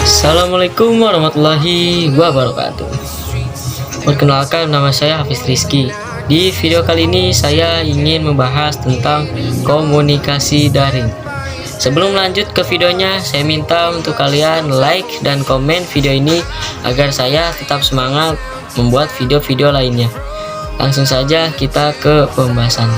Assalamualaikum warahmatullahi wabarakatuh. Perkenalkan, nama saya Hafiz Rizky. Di video kali ini saya ingin membahas tentang komunikasi daring. Sebelum lanjut ke videonya, saya minta untuk kalian like dan komen video ini agar saya tetap semangat membuat video-video lainnya. Langsung saja kita ke pembahasan.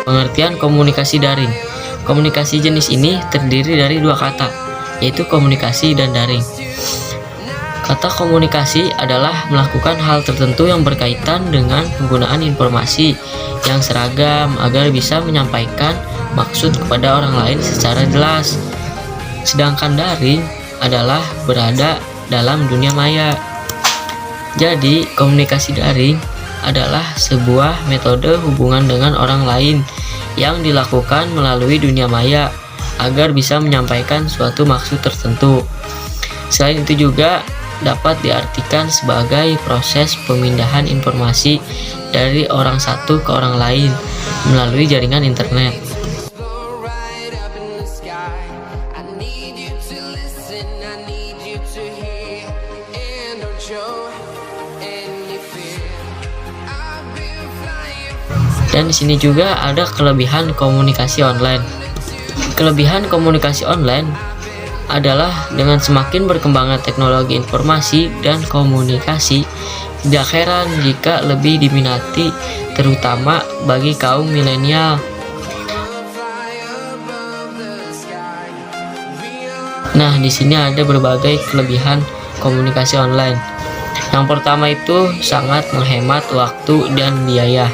Pengertian komunikasi daring. Komunikasi jenis ini terdiri dari dua kata, yaitu komunikasi dan daring. Kata komunikasi adalah melakukan hal tertentu yang berkaitan dengan penggunaan informasi yang seragam agar bisa menyampaikan maksud kepada orang lain secara jelas. Sedangkan daring adalah berada dalam dunia maya. Jadi, komunikasi daring adalah sebuah metode hubungan dengan orang lain yang dilakukan melalui dunia maya agar bisa menyampaikan suatu maksud tertentu. Selain itu juga dapat diartikan sebagai proses pemindahan informasi dari orang satu ke orang lain melalui jaringan internet. Dan di sini juga ada kelebihan komunikasi online. Kelebihan komunikasi online adalah dengan semakin berkembangnya teknologi informasi dan komunikasi, tidak heran jika lebih diminati terutama bagi kaum milenial. Nah, di sini ada berbagai kelebihan komunikasi online. Yang pertama itu sangat menghemat waktu dan biaya.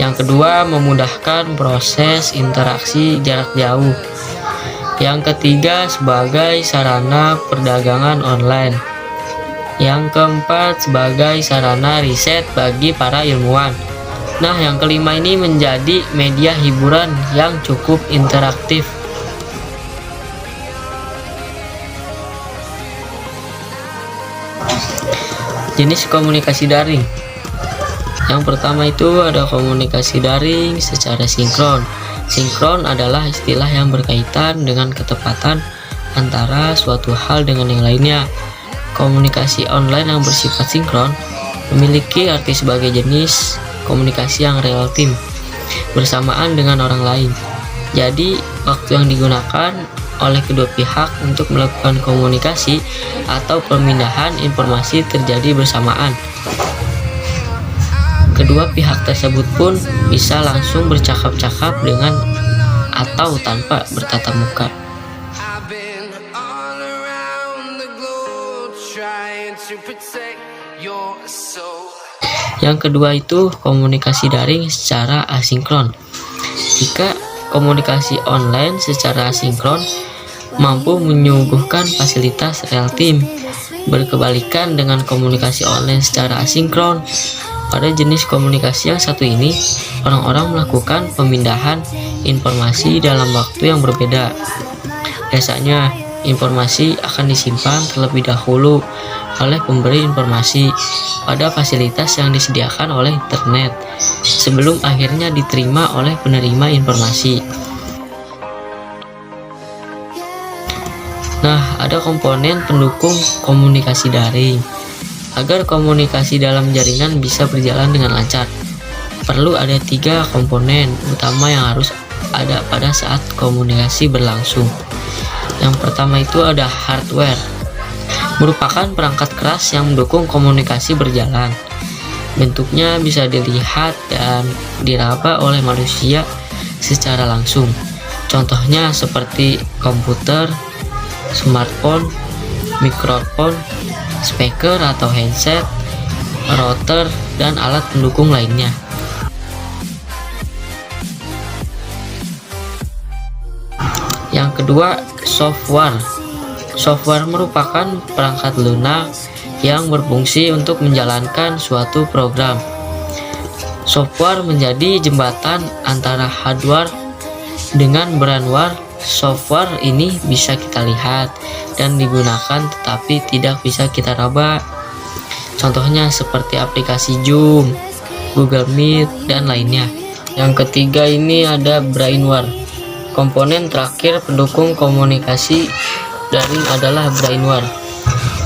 Yang kedua, memudahkan proses interaksi jarak jauh. Yang ketiga, sebagai sarana perdagangan online. Yang keempat, sebagai sarana riset bagi para ilmuwan. Nah, yang kelima ini menjadi media hiburan yang cukup interaktif. Jenis komunikasi daring. Yang pertama itu ada komunikasi daring secara sinkron. Sinkron adalah istilah yang berkaitan dengan ketepatan antara suatu hal dengan yang lainnya. Komunikasi online yang bersifat sinkron memiliki arti sebagai jenis komunikasi yang real time bersamaan dengan orang lain. Jadi, waktu yang digunakan oleh kedua pihak untuk melakukan komunikasi atau pemindahan informasi terjadi bersamaan. Kedua pihak tersebut pun bisa langsung bercakap-cakap dengan atau tanpa bertatap muka. Yang kedua itu komunikasi daring secara asinkron. Jika komunikasi online secara asinkron mampu menyuguhkan fasilitas real time, berkebalikan dengan komunikasi online secara asinkron. Pada jenis komunikasi yang satu ini, orang-orang melakukan pemindahan informasi dalam waktu yang berbeda. Biasanya, informasi akan disimpan terlebih dahulu oleh pemberi informasi pada fasilitas yang disediakan oleh internet sebelum akhirnya diterima oleh penerima informasi. Nah, ada komponen pendukung komunikasi daring. Agar komunikasi dalam jaringan bisa berjalan dengan lancar, perlu ada 3 komponen utama yang harus ada pada saat komunikasi berlangsung. Yang pertama itu ada hardware, merupakan perangkat keras yang mendukung komunikasi berjalan. Bentuknya bisa dilihat dan diraba oleh manusia secara langsung. Contohnya seperti komputer, smartphone, mikrofon, speaker atau headset, router, dan alat pendukung lainnya. Yang kedua, software. Software merupakan perangkat lunak yang berfungsi untuk menjalankan suatu program. Software menjadi jembatan antara hardware dengan brainware. Software ini bisa kita lihat dan digunakan tetapi tidak bisa kita raba. Contohnya seperti aplikasi Zoom, Google Meet, dan lainnya. Yang ketiga ini ada Brainware. Komponen terakhir pendukung komunikasi daring adalah Brainware.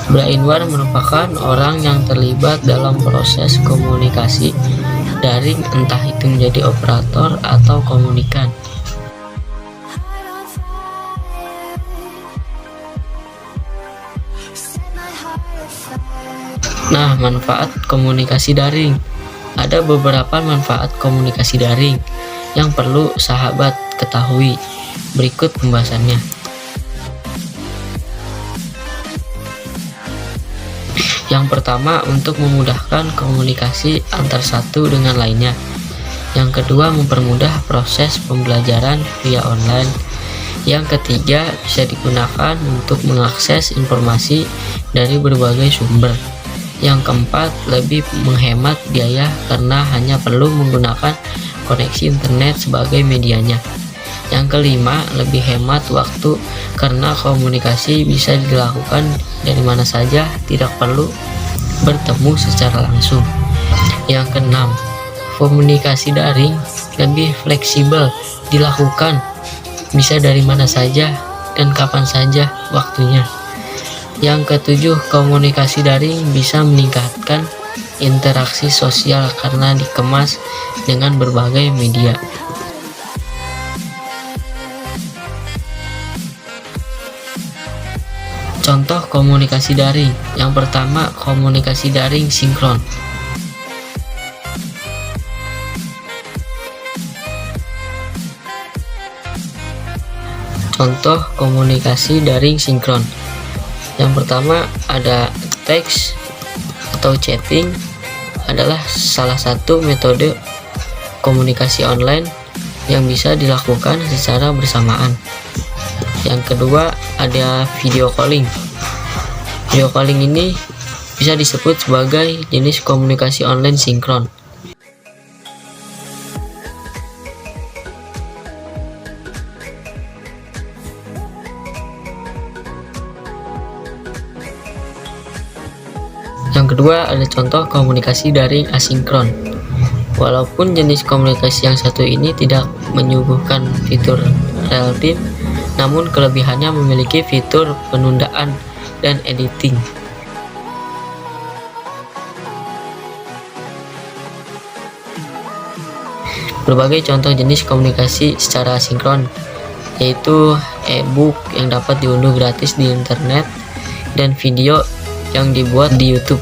Brainware merupakan orang yang terlibat dalam proses komunikasi daring, entah itu menjadi operator atau komunikan. Nah, manfaat komunikasi daring. Ada beberapa manfaat komunikasi daring yang perlu sahabat ketahui. Berikut pembahasannya. Yang pertama, untuk memudahkan komunikasi antar satu dengan lainnya. Yang kedua, mempermudah proses pembelajaran via online. Yang ketiga, bisa digunakan untuk mengakses informasi dari berbagai sumber. Yang keempat, lebih menghemat biaya karena hanya perlu menggunakan koneksi internet sebagai medianya. Yang kelima, lebih hemat waktu karena komunikasi bisa dilakukan dari mana saja, tidak perlu bertemu secara langsung. Yang keenam, komunikasi daring lebih fleksibel dilakukan, bisa dari mana saja dan kapan saja waktunya. Yang ketujuh, komunikasi daring bisa meningkatkan interaksi sosial karena dikemas dengan berbagai media. Contoh komunikasi daring. Yang pertama, komunikasi daring sinkron. Contoh komunikasi daring sinkron. Yang pertama ada teks atau chatting, adalah salah satu metode komunikasi online yang bisa dilakukan secara bersamaan. Yang kedua ada video calling. Video calling ini bisa disebut sebagai jenis komunikasi online sinkron. Yang kedua ada contoh komunikasi daring asinkron. Walaupun jenis komunikasi yang satu ini tidak menyuguhkan fitur real time, namun kelebihannya memiliki fitur penundaan dan editing. Berbagai contoh jenis komunikasi secara asinkron yaitu e-book yang dapat diunduh gratis di internet dan video yang dibuat di YouTube.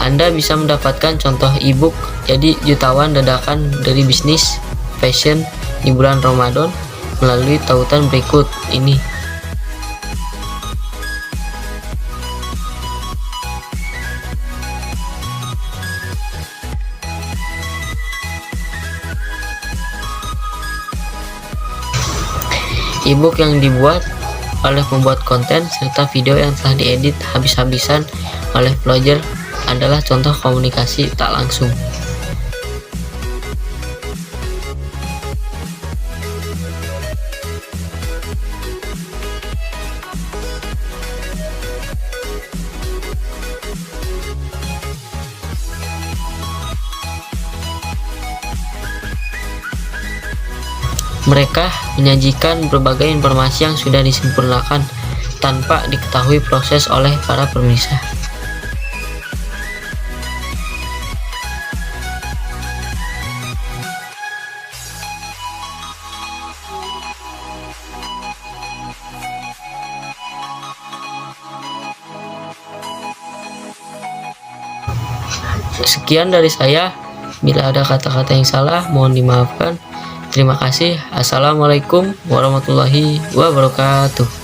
Anda bisa mendapatkan contoh e-book jadi jutawan dadakan dari bisnis fashion di bulan Ramadan melalui tautan berikut ini. E-book yang dibuat oleh pembuat konten serta video yang telah diedit habis-habisan oleh vlogger adalah contoh komunikasi tak langsung. Mereka menyajikan berbagai informasi yang sudah disempurnakan tanpa diketahui proses oleh para pemirsa. Sekian dari saya. Bila ada kata-kata yang salah, mohon dimaafkan. Terima kasih. Assalamualaikum warahmatullahi wabarakatuh.